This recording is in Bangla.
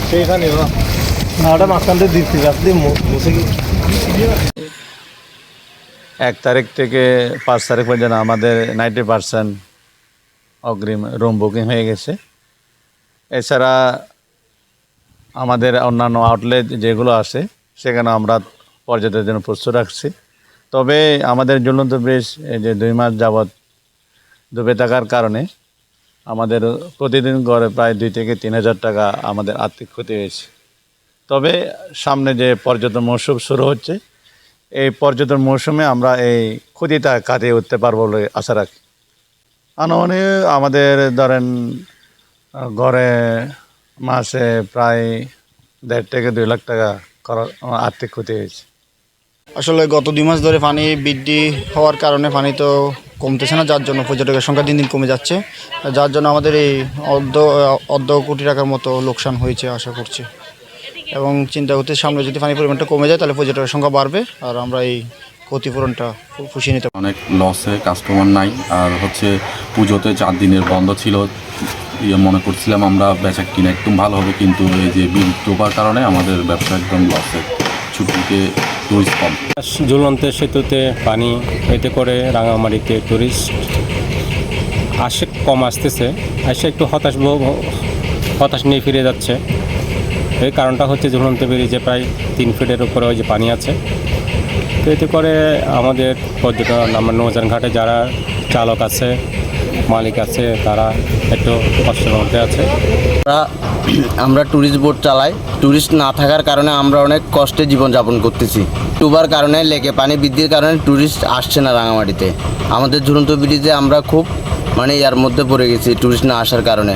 সেইখানেও না ওটা মাঝখান থেকে দিচ্ছি রাস্তা মুছে কি 1 তারিখ থেকে 5 তারিখ পর্যন্ত আমাদের 90% অগ্রিম রুম বুকিং হয়ে গেছে। এছাড়া আমাদের অন্যান্য আউটলেট যেগুলো আছে সেখানে আমরা পর্যটকদের জন্য প্রস্তুত রাখছি। তবে আমাদের ঝুলন্ত ব্রিজ এই যে 2 মাস যাবৎ ডুবে থাকার কারণে আমাদের প্রতিদিন গড়ে প্রায় 2 থেকে 3 হাজার টাকা আমাদের আর্থিক ক্ষতি হয়েছে। তবে সামনে যে পর্যটন মৌসুম শুরু হচ্ছে, এই পর্যটন মৌসুমে আমরা এই ক্ষতিটা কাটিয়ে উঠতে পারবো বলে আশা রাখি। আনুমানিক আমাদের ধরেন গড়ে মাসে প্রায় 1.5 থেকে 2 লাখ টাকা আর্থিক ক্ষতি হয়েছে। আসলে গত 2 মাস ধরে পানি বৃদ্ধি হওয়ার কারণে পানি তো কমতেছে না, যার জন্য পর্যটকের সংখ্যা দিন দিন কমে যাচ্ছে, যার জন্য আমাদের এই অর্ধ কোটি টাকার মতো লোকসান হয়েছে আশা করছি। এবং চিন্তা করতে সামনে যদি পানির পরিমাণটা কমে যায় তাহলে পর্যটকের সংখ্যা বাড়বে আর আমরা এই ক্ষতিপূরণটা পুষিয়ে নিতে অনেক লসে, কাস্টমার নাই। আর পুজোতে 4 দিনের বন্ধ ছিল, মনে করছিলাম আমরা বেচা কিনা একদম ভালো হবে, কিন্তু এই যে বিল ডোবার কারণে আমাদের ব্যবসা একদম লসে। ছুটিতে টুরিস্ট কম। ঝুলন্ত সেতুতে পানি, এতে করে রাঙামাটিতে টুরিস্ট আসে কম আসতেছে, এসে একটু হতাশ নিয়ে ফিরে যাচ্ছে। এই কারণটা হচ্ছে ঝুলন্ত ব্রিজে প্রায় 3 ফিটের উপরে ওই যে পানি আছে। তো এতে করে আমাদের পর্যটন আমার নৌযান ঘাটে যারা চালক আছে, মালিক আছে, তারা একটু কষ্টের মধ্যে আছে। আমরা ট্যুরিস্ট বোট চালাই, ট্যুরিস্ট না থাকার কারণে আমরা অনেক কষ্টে জীবনযাপন করতেছি। ডুবার কারণে, লেকে পানি বৃদ্ধির কারণে ট্যুরিস্ট আসছে না রাঙামাটিতে। আমাদের ঝুলন্ত ব্রিজে আমরা খুব এর মধ্যে পড়ে গেছি ট্যুরিস্ট না আসার কারণে।